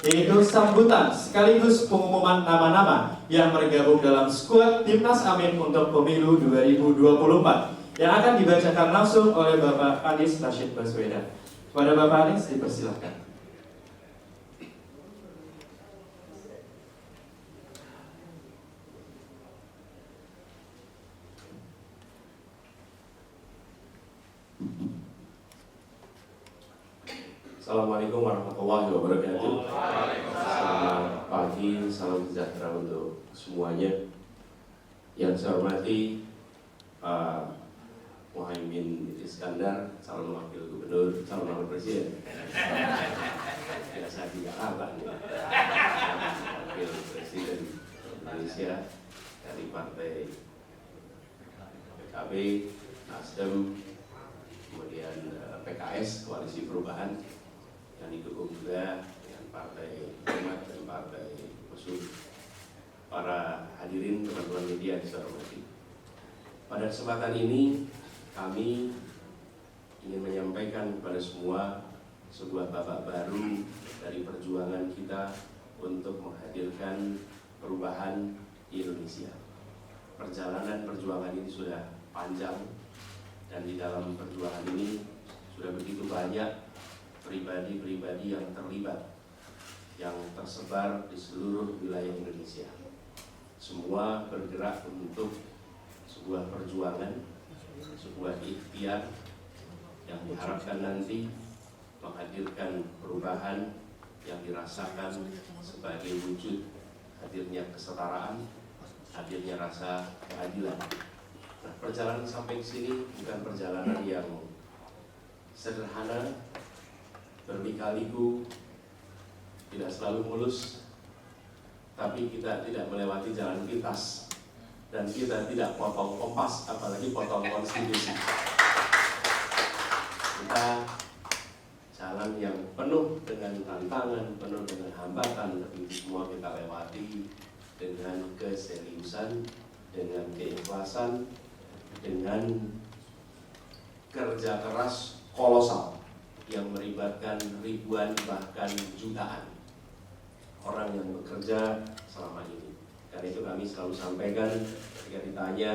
yaitu sambutan sekaligus pengumuman nama-nama yang bergabung dalam skuad Timnas Amin untuk Pemilu 2024 yang akan dibacakan langsung oleh Bapak Anies Rashid Baswedan. Kepada Bapak Anies dipersilahkan. Assalamualaikum warahmatullahi wabarakatuh. Selamat pagi, salam sejahtera untuk semuanya. Yang saya hormati Pak Muhaimin Iskandar, calon wakil gubernur, calon wakil presiden. Biasa di Jakarta nih. Wakil presiden Indonesia dari Partai PKB, Nasdem, kemudian PKS, Koalisi Perubahan, yang didukung juga dengan Partai Umat dan Partai Musuh. Para hadirin teman-teman media yang saya hormati, pada kesempatan ini kami ingin menyampaikan kepada semua sebuah babak baru dari perjuangan kita untuk menghadirkan perubahan di Indonesia. Perjalanan perjuangan ini sudah panjang, dan di dalam perjuangan ini sudah begitu banyak pribadi-pribadi yang terlibat, yang tersebar di seluruh wilayah Indonesia. Semua bergerak untuk sebuah perjuangan, sebuah ikhtiar yang diharapkan nanti menghadirkan perubahan yang dirasakan sebagai wujud hadirnya kesetaraan, hadirnya rasa keadilan. Nah, perjalanan sampai ke sini bukan perjalanan yang sederhana, berliku-liku, tidak selalu mulus, tapi kita tidak melewati jalan pintas, dan kita tidak potong kompas, apalagi potong konstitusi. Kita jalan yang penuh dengan tantangan, penuh dengan hambatan, tapi semua kita lewati dengan keseriusan, dengan keikhlasan, dengan kerja keras kolosal yang melibatkan ribuan bahkan jutaan orang yang bekerja selama ini. Karena itu kami selalu sampaikan ketika ditanya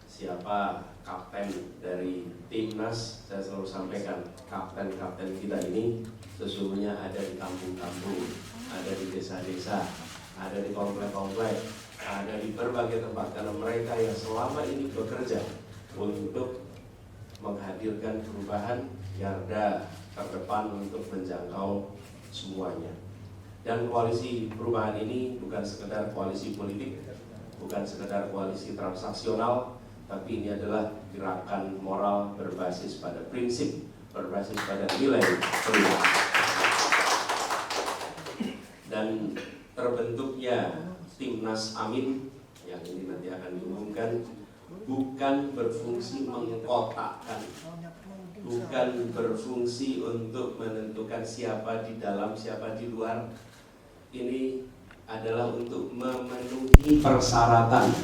siapa kapten dari timnas, saya selalu sampaikan kapten-kapten kita ini sesungguhnya ada di kampung-kampung, ada di desa-desa, ada di komplek-komplek, ada di berbagai tempat, karena mereka yang selama ini bekerja untuk menghadirkan perubahan, garda terdepan untuk menjangkau semuanya. Dan koalisi perubahan ini bukan sekedar koalisi politik, bukan sekedar koalisi transaksional, tapi ini adalah gerakan moral berbasis pada prinsip, berbasis pada nilai perubahan. Dan terbentuknya Timnas Amin yang ini nanti akan diumumkan bukan berfungsi mengkotakkan, bukan berfungsi untuk menentukan siapa di dalam, siapa di luar. Ini adalah untuk memenuhi persyaratan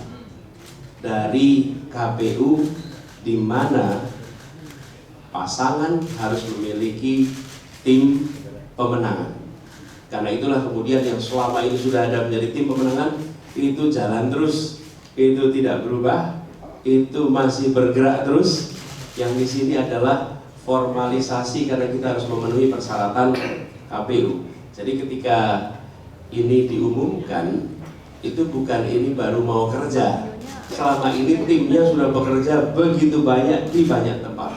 dari KPU, di mana pasangan harus memiliki tim pemenangan. Karena itulah kemudian yang selama ini sudah ada menjadi tim pemenangan itu jalan terus, itu tidak berubah, itu masih bergerak terus. Yang di sini adalah formalisasi karena kita harus memenuhi persyaratan KPU. Jadi ketika ini diumumkan, itu bukan ini baru mau kerja. Selama ini timnya sudah bekerja begitu banyak di banyak tempat.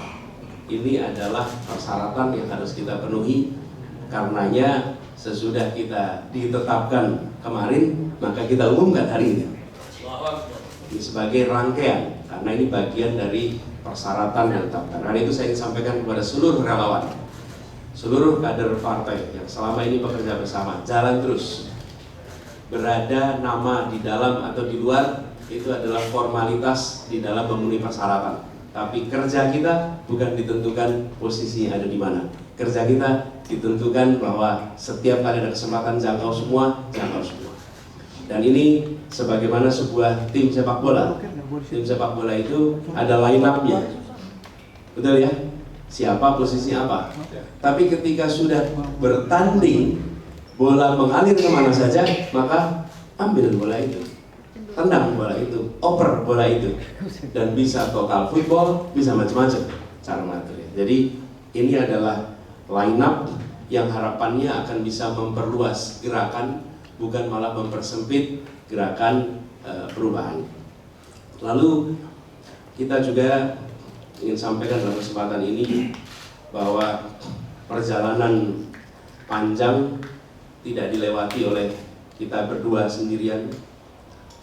Ini adalah persyaratan yang harus kita penuhi. Karenanya sesudah kita ditetapkan kemarin, maka kita umumkan hari ini. Ini sebagai rangkaian, karena ini bagian dari persyaratan yang ditetapkan. Karena itu saya ingin sampaikan kepada seluruh relawan, seluruh kader partai yang selama ini bekerja bersama, jalan terus. Berada nama di dalam atau di luar itu adalah formalitas di dalam memenuhi persyaratan. Tapi kerja kita bukan ditentukan posisinya ada di mana. Kerja kita ditentukan bahwa setiap kali ada kesempatan jangkau semua, jangkau semua. Dan ini sebagaimana sebuah tim sepak bola. Tim sepak bola itu ada line up-nya. Betul ya? Siapa posisinya apa. Tapi ketika sudah bertanding bola mengalir kemana saja, maka ambil bola itu, tendang bola itu, oper bola itu, dan bisa total football, bisa macam-macam cara mengaturnya. Jadi ini adalah line up yang harapannya akan bisa memperluas gerakan, bukan malah mempersempit gerakan perubahan. Lalu kita juga ingin sampaikan dalam kesempatan ini bahwa perjalanan panjang tidak dilewati oleh kita berdua sendirian,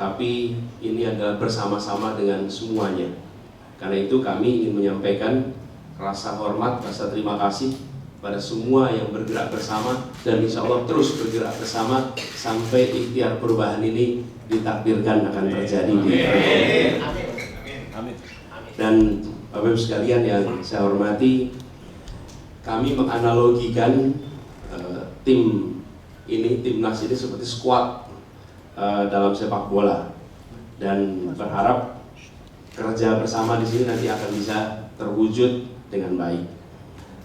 tapi ini adalah bersama-sama dengan semuanya. Karena itu kami ingin menyampaikan rasa hormat, rasa terima kasih pada semua yang bergerak bersama, dan insya Allah terus bergerak bersama sampai ikhtiar perubahan ini ditakdirkan akan terjadi di Amin. Dan Bapak Ibu sekalian yang saya hormati, kami menganalogikan timnas ini seperti squad dalam sepak bola, dan berharap kerja bersama di sini nanti akan bisa terwujud dengan baik.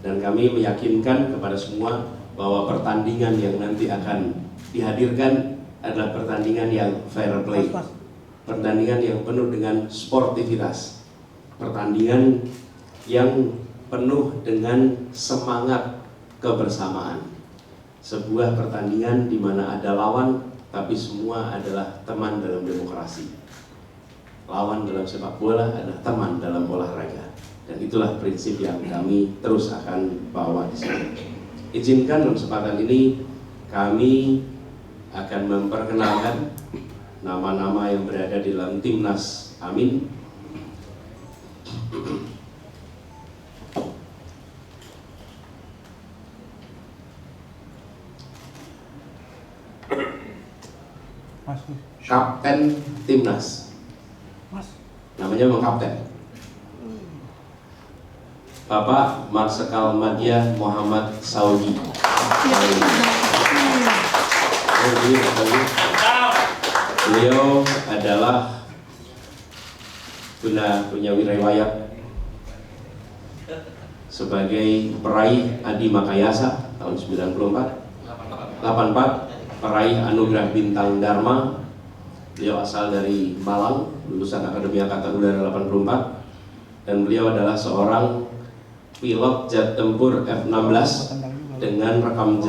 Dan kami meyakinkan kepada semua bahwa pertandingan yang nanti akan dihadirkan adalah pertandingan yang fair play, pertandingan yang penuh dengan sportivitas, pertandingan yang penuh dengan semangat kebersamaan. Sebuah pertandingan di mana ada lawan, tapi semua adalah teman dalam demokrasi. Lawan dalam sepak bola adalah teman dalam olahraga, dan itulah prinsip yang kami terus akan bawa di sini. Izinkan dalam kesempatan ini kami akan memperkenalkan nama-nama yang berada di dalam timnas Amin. Kapten timnas, namanya Bang Kapten, Bapak Marsikal Madya Muhammad Saudi. Beliau adalah punya riwayat sebagai peraih Adi Makayasa tahun 84, peraih Anugerah Bintang Dharma. Beliau asal dari Malang, lulusan Akademi Angkatan Udara 84, dan beliau adalah seorang pilot jet tempur F-16 dengan rekam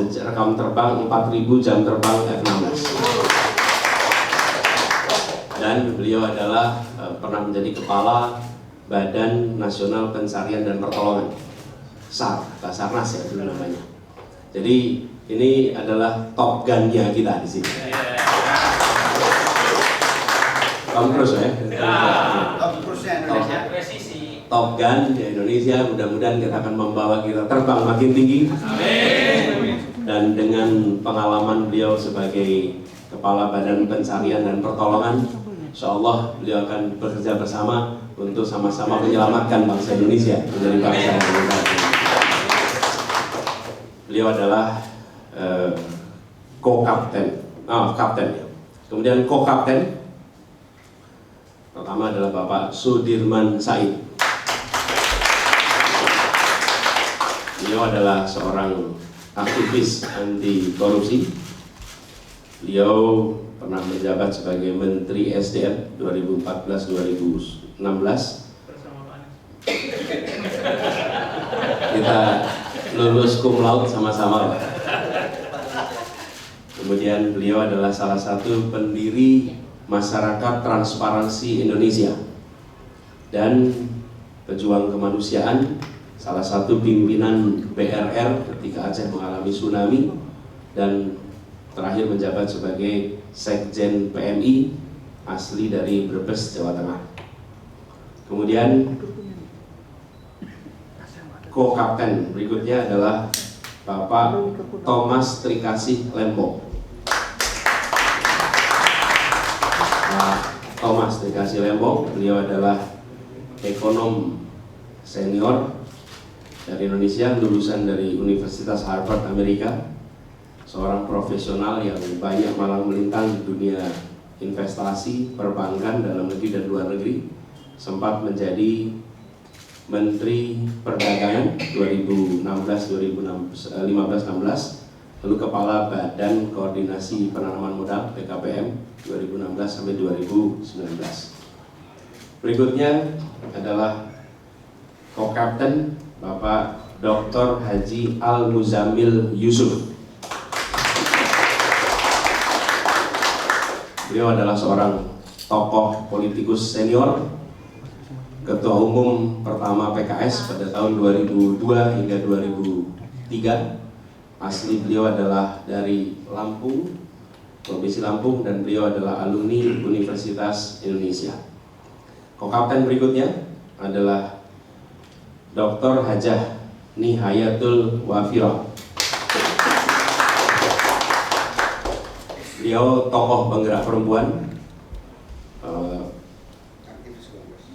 terbang 4.000 jam terbang F-16. Dan beliau adalah pernah menjadi kepala Badan Nasional Pencarian dan Pertolongan, SAR, Basarnas ya dulu namanya. Jadi ini adalah Top Gun-nya kita di sini. Tom Cruise ya. Top Gun di Indonesia, mudah-mudahan kita akan membawa kita terbang makin tinggi. Amin. Dan dengan pengalaman beliau sebagai Kepala Badan Pencarian dan Pertolongan, insya Allah beliau akan bekerja bersama untuk sama-sama menyelamatkan bangsa Indonesia menjadi bangsa yang demokratis. Beliau adalah kapten. Kemudian co-kapten pertama adalah Bapak Sudirman Said. Beliau adalah seorang aktivis anti korupsi. Beliau pernah menjabat sebagai Menteri SDM 2014-2016. Kita lulus cum laude sama-sama. Kemudian beliau adalah salah satu pendiri Masyarakat Transparansi Indonesia dan pejuang kemanusiaan, salah satu pimpinan BRR ketika Aceh mengalami tsunami, dan terakhir menjabat sebagai Sekjen PMI asli dari Brebes, Jawa Tengah. Kemudian co-kapten berikutnya adalah Bapak Thomas Trikasih Lembo. Thomas Trikasih Lembo, beliau adalah ekonom senior dari Indonesia, lulusan dari Universitas Harvard Amerika, seorang profesional yang banyak malang melintang di dunia investasi, perbankan dalam negeri dan luar negeri, sempat menjadi Menteri Perdagangan 2015-16 lalu Kepala Badan Koordinasi Penanaman Modal BKPM 2016 sampai 2019. Berikutnya adalah Co-Kapten Bapak Dr. Haji Al-Muzamil Yusuf. Beliau adalah seorang tokoh politikus senior, Ketua Umum pertama PKS pada tahun 2002 hingga 2003. Asli beliau adalah dari Lampung, Provinsi Lampung, dan beliau adalah alumni Universitas Indonesia. Co-Kapten berikutnya adalah Dr. Hajah Nihayatul Wafiro. Beliau tokoh penggerak perempuan,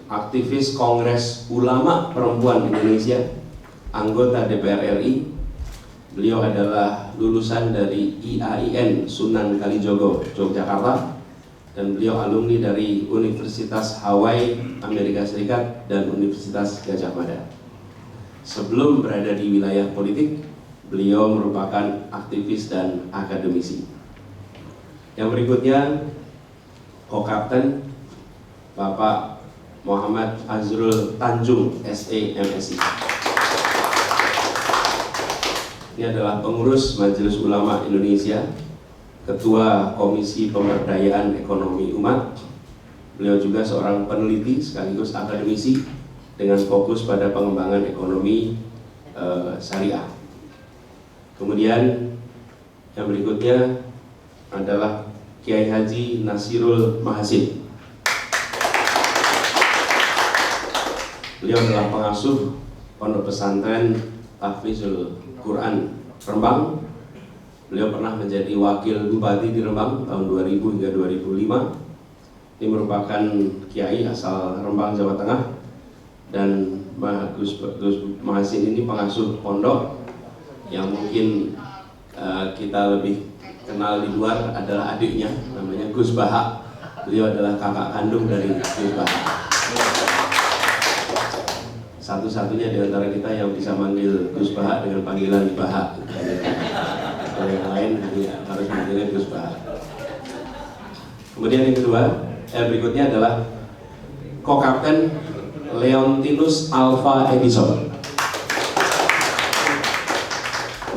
aktivis Kongres Ulama Perempuan Indonesia, anggota DPR RI. Beliau adalah lulusan dari IAIN Sunan Kalijogo, Yogyakarta, dan beliau alumni dari Universitas Hawaii, Amerika Serikat, dan Universitas Gajah Mada. Sebelum berada di wilayah politik, beliau merupakan aktivis dan akademisi. Yang berikutnya, Co-Kapten Bapak Muhammad Azrul Tanjung, SE MSI. Ini adalah pengurus Majelis Ulama Indonesia, Ketua Komisi Pemberdayaan Ekonomi Umat. Beliau juga seorang peneliti sekaligus akademisi dengan fokus pada pengembangan ekonomi syariah. Kemudian yang berikutnya adalah Kiai Haji Nasirul Mahasin. Beliau adalah pengasuh Pondok Pesantren Tahfizul Quran Rembang. Beliau pernah menjadi wakil bupati di Rembang tahun 2000 hingga 2005. Ini merupakan kiai asal Rembang, Jawa Tengah, dan Gus Mahasin ini pengasuh pondok yang mungkin kita lebih kenal di luar adalah adiknya, namanya Gus Baha. Beliau adalah kakak kandung dari Gus Baha. Satu-satunya di antara kita yang bisa manggil Gus Baha dengan panggilan Baha. Kalau yang lain harus manggilnya Gus Baha. Kemudian yang kedua, berikutnya adalah Co-Kapten Leontinus Alva Edison.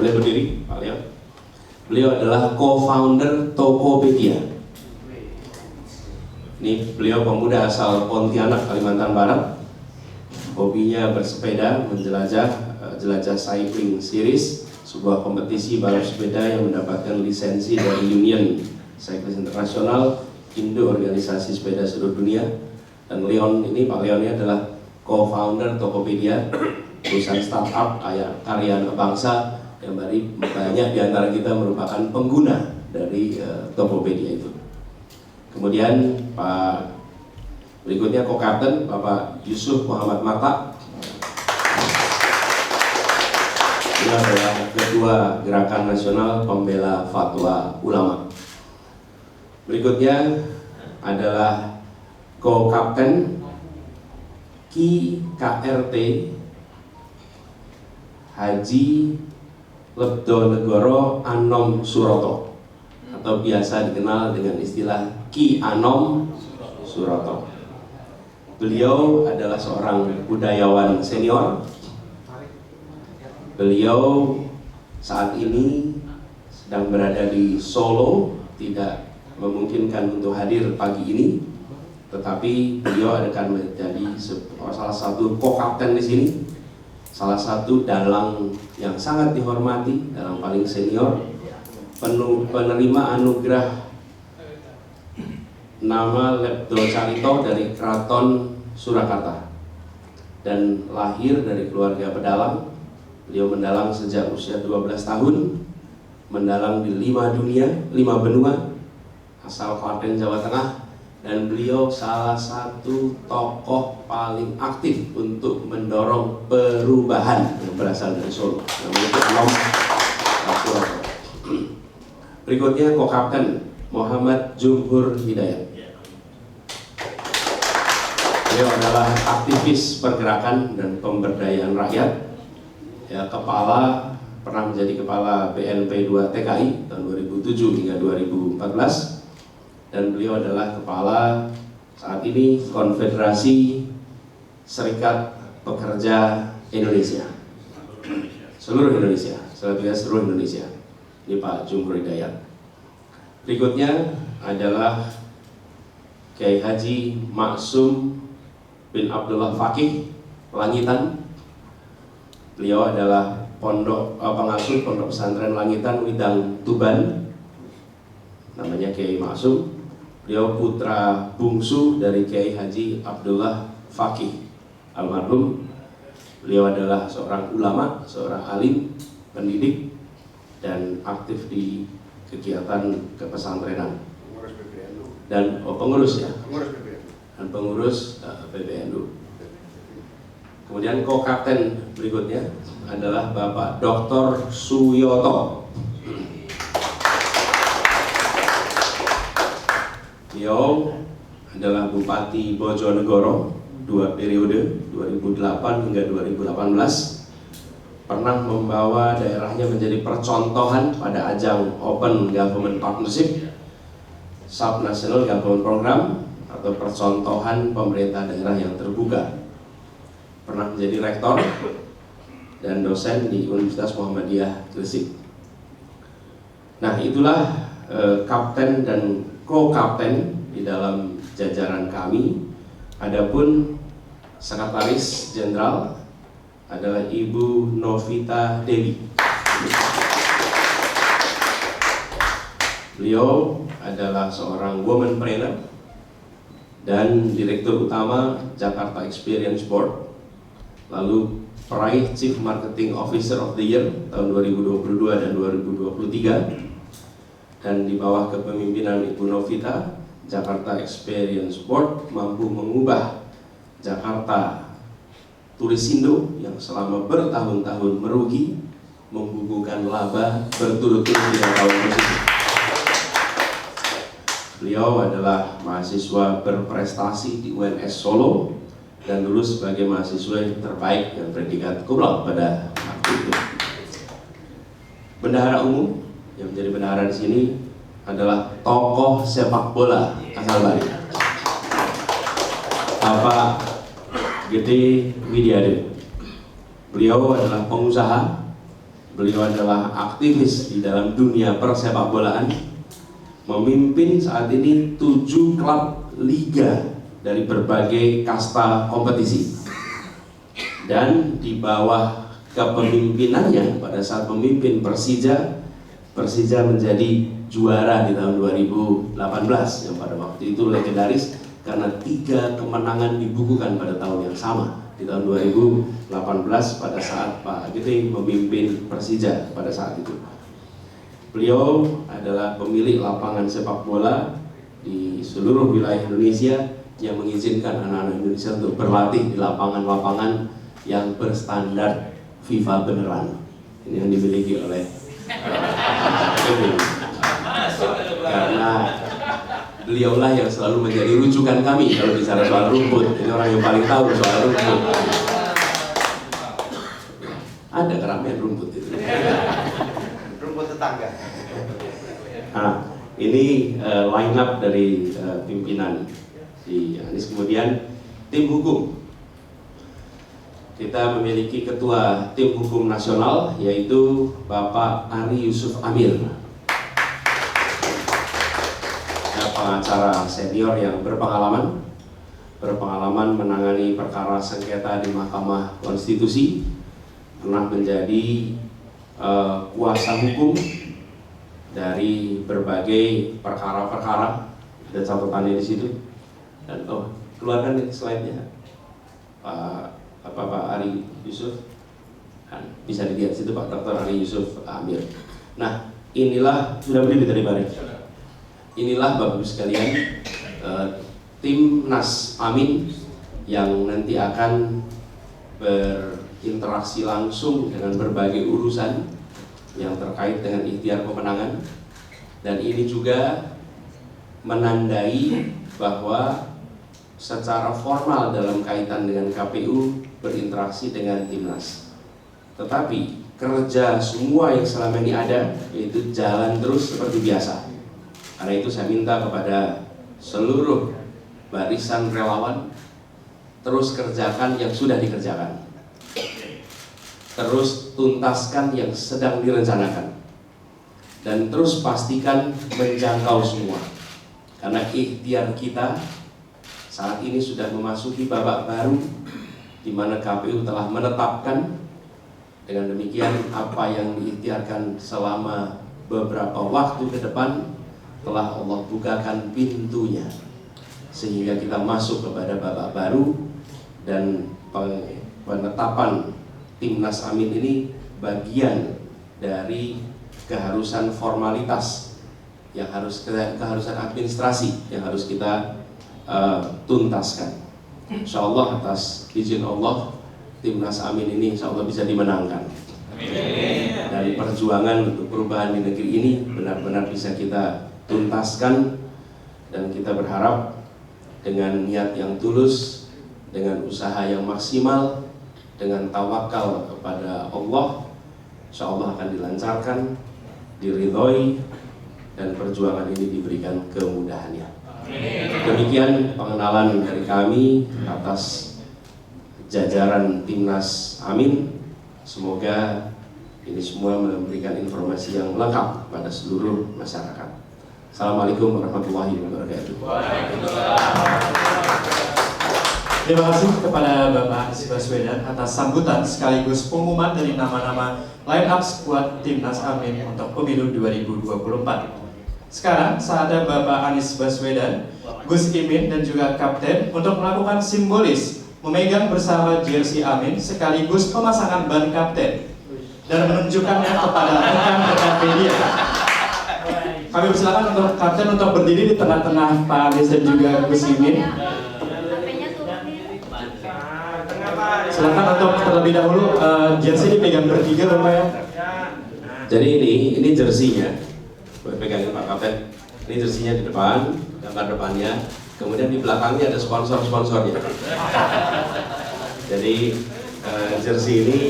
Boleh berdiri, Pak Leon? Beliau adalah co-founder Tokopedia. Ini beliau pemuda asal Pontianak, Kalimantan Barat. Hobinya bersepeda, jelajah cycling series, sebuah kompetisi balap sepeda yang mendapatkan lisensi dari Union Cyclist International, Indo organisasi sepeda seluruh dunia. Dan Leon ini, Pak Leon ini adalah co-founder Tokopedia, perusahaan startup karya anak bangsa yang banyak di antara kita merupakan pengguna dari Tokopedia itu. Kemudian Pak berikutnya Co-Kapten Bapak Yusuf Muhammad Marta. Dia adalah Ketua Gerakan Nasional Pembela Fatwa Ulama. Berikutnya adalah Co-Kapten KRT Haji Lebdo Negoro Anom Suroto, atau biasa dikenal dengan istilah Ki Anom Suroto. Beliau adalah seorang budayawan senior. Beliau saat ini sedang berada di Solo, tidak memungkinkan untuk hadir pagi ini, tetapi beliau akan menjadi salah satu co-kapten di sini, salah satu dalang yang sangat dihormati, dalang paling senior, penerima anugerah nama Lebdo Carito dari Keraton Surakarta, dan lahir dari keluarga pedalang. Beliau mendalang sejak usia 12 tahun, mendalang di 5 benua, asal Klaten, Jawa Tengah, dan beliau salah satu tokoh paling aktif untuk mendorong perubahan yang berasal dari Solo. Berikutnya Co-Kapten Muhammad Jumhur Hidayat. Beliau adalah aktivis pergerakan dan pemberdayaan rakyat, ya, kepala pernah menjadi Kepala BNP 2 TKI tahun 2007 hingga 2014, dan beliau adalah Kepala saat ini Konfederasi Serikat Pekerja Indonesia, seluruh Indonesia, seluruh Indonesia. Ini Pak Jumhur Hidayat. Berikutnya adalah Kiai Haji Maksum bin Abdullah Fakih Langitan. Beliau adalah pengasuh Pondok Pesantren Langitan Widang Tuban, namanya Kiai Maksum. Beliau putra bungsu dari Kiai Haji Abdullah Fakih almarhum. Beliau adalah seorang ulama, seorang alim, pendidik, dan aktif di kegiatan kepesantrenan dan pengurus ya, dan pengurus PBNU. Kemudian ko-kapten berikutnya adalah Bapak Dr. Suyoto. Beliau adalah Bupati Bojonegoro 2 periode 2008 hingga 2018, pernah membawa daerahnya menjadi percontohan pada ajang Open Government Partnership, Subnational Government Program, atau percontohan pemerintah daerah yang terbuka. Pernah menjadi rektor dan dosen di Universitas Muhammadiyah Gresik. Nah, itulah kapten dan ko-kapten di dalam jajaran kami. Adapun sekretaris jenderal adalah Ibu Novita Dewi. Beliau adalah seorang womanpreneur dan direktur utama Jakarta Experience Board, lalu peraih Chief Marketing Officer of the Year tahun 2022 dan 2023. Dan di bawah kepemimpinan Ibu Novita, Jakarta Experience Board mampu mengubah Jakarta Turisindo yang selama bertahun-tahun merugi membukukan laba berturut-turut 3 tahun berturut. Beliau adalah mahasiswa berprestasi di UNS Solo dan lulus sebagai mahasiswa yang terbaik dan predikat cum laude pada waktu itu. Bendahara umum yang menjadi bendahara di sini adalah tokoh sepak bola asal Bali, Bapak Gede Widiade. Beliau adalah pengusaha, beliau adalah aktivis di dalam dunia persepak bolaan, memimpin saat ini 7 klub liga dari berbagai kasta kompetisi. Dan di bawah kepemimpinannya pada saat memimpin Persija menjadi juara di tahun 2018 yang pada waktu itu legendaris karena 3 kemenangan dibukukan pada tahun yang sama di tahun 2018 pada saat Pak Gede memimpin Persija pada saat itu. Beliau adalah pemilik lapangan sepak bola di seluruh wilayah Indonesia yang mengizinkan anak-anak Indonesia untuk berlatih di lapangan-lapangan yang berstandar FIFA beneran. Ini yang dimiliki oleh karena beliaulah yang selalu menjadi rujukan kami kalau bicara soal rumput. Ini orang yang paling tahu soal rumput. Ada keramaian rumput itu. Rumput tetangga. Nah, ini line up dari pimpinan si Anies. Kemudian tim hukum. Kita memiliki ketua tim hukum nasional yaitu Bapak Ari Yusuf Amir, pengacara senior yang berpengalaman menangani perkara sengketa di Mahkamah Konstitusi, pernah menjadi kuasa hukum dari berbagai perkara-perkara. Ada catatannya di situ. Dan keluarkan slide-nya, Pak Ari Yusuf. Nah, bisa dilihat situ Pak Dr. Ari Yusuf Amir. Nah, inilah sudah berdiri tadi Pak. Inilah Bapak Ibu sekalian Timnas Amin yang nanti akan berinteraksi langsung dengan berbagai urusan yang terkait dengan ikhtiar pemenangan, dan ini juga menandai bahwa secara formal dalam kaitan dengan KPU berinteraksi dengan Timnas. Tetapi kerja semua yang selama ini ada, yaitu jalan terus seperti biasa. Karena itu saya minta kepada seluruh barisan relawan, terus kerjakan yang sudah dikerjakan, terus tuntaskan yang sedang direncanakan, dan terus pastikan menjangkau semua. Karena ikhtiar kita saat ini sudah memasuki babak baru, di mana KPU telah menetapkan. Dengan demikian, apa yang diikhtiarkan selama beberapa waktu ke depan telah Allah bukakan pintunya, sehingga kita masuk kepada babak baru. Dan penetapan Timnas Amin ini bagian dari keharusan formalitas yang keharusan administrasi yang harus kita tuntaskan. Insya Allah atas izin Allah, Timnas Amin ini insya Allah bisa dimenangkan. Amin. Dan perjuangan untuk perubahan di negeri ini benar-benar bisa kita tuntaskan. Dan kita berharap dengan niat yang tulus, dengan usaha yang maksimal, dengan tawakal kepada Allah, insya Allah akan dilancarkan, diridhoi, dan perjuangan ini diberikan kemudahannya. Amin. Demikian pengenalan dari kami atas jajaran Timnas Amin. Semoga ini semua memberikan informasi yang lengkap pada seluruh masyarakat. Assalamualaikum warahmatullahi wabarakatuh. Terima kasih kepada Bapak Anies Baswedan atas sambutan sekaligus pengumuman dari nama-nama line up skuad Timnas Amin untuk pemilu 2024. Sekarang saatnya Bapak Anies Baswedan, Gus Imin dan juga Kapten untuk melakukan simbolis memegang bersama jersey Amin sekaligus pemasangan ban kapten dan menunjukkannya kepada rekan-rekan media. Kami persilakan untuk kapten untuk berdiri di tengah-tengah Pak Anies dan juga Gus Imin. Silakan untuk terlebih dahulu jersey dipegang bertiga Bapak ya. Jadi ini jersinya, buat pegangin Pak Kapten. Ini jersinya di depan, gambar depannya. Kemudian di belakangnya ada sponsor-sponsornya. Jadi jersey ini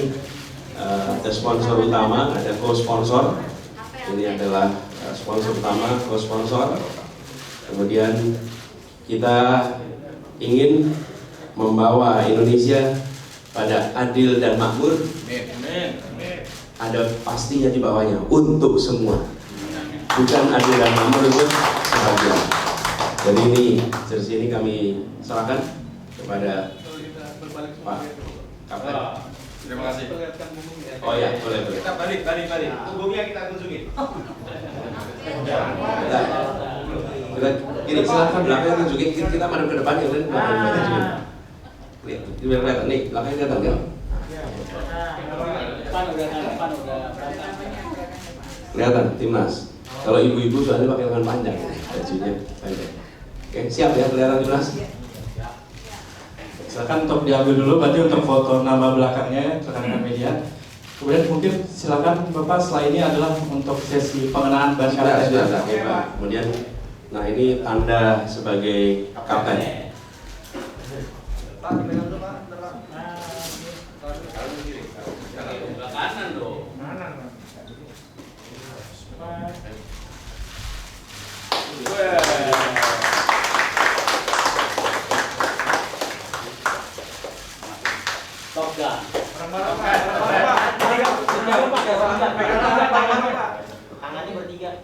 ada sponsor utama, ada co-sponsor. Ini adalah sponsor utama, co-sponsor. Kemudian kita ingin membawa Indonesia pada adil dan makmur. Ada pastinya di bawahnya untuk semua, bukan adil dan makmur untuk sebagian. Jadi ini jersey ini kami serahkan kepada Pak Kapten. Terima kasih. Oh ya, boleh. Kita balik. Punggungnya kita kunjungi. Kita gini, silakan belakangnya tunjukin, kita madep ke depan, yang lain belakangnya tunjukin. Biar kelihatan nih, belakangnya kelihatan kan? Kelihatan Timnas. Kalau ibu-ibu soalnya pakai lengan panjang, bajunya panjang. Oke, siap ya kelihatan Timnas? Silakan untuk diambil dulu, berarti untuk foto nama belakangnya rekan-rekan media. Kemudian mungkin silakan Bapak, setelah ini adalah untuk sesi pengenaan ban kapten. Sudah, oke Pak. Kemudian, nah ini tanda sebagai kapten. Pak, dipegang dulu Pak. Kanan dong. Top Gun. Tangannya bertiga.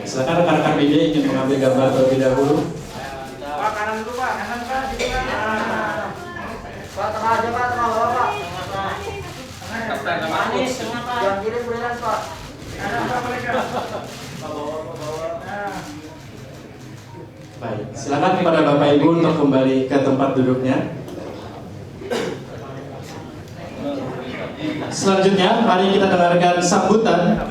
Silakan rekan-rekan media ingin mengambil gambar terlebih dahulu. Pak, kanan dulu Pak, kanan Pak. Pak, tengah aja Pak, tengah bawah Pak. Kapten sama Anies, coach. tengah Pak. Yang kiri freelance Pak. Kanan Pak, mereka. Baik, silakan kepada Bapak Ibu untuk kembali ke tempat duduknya. Selanjutnya, mari kita dengarkan sambutan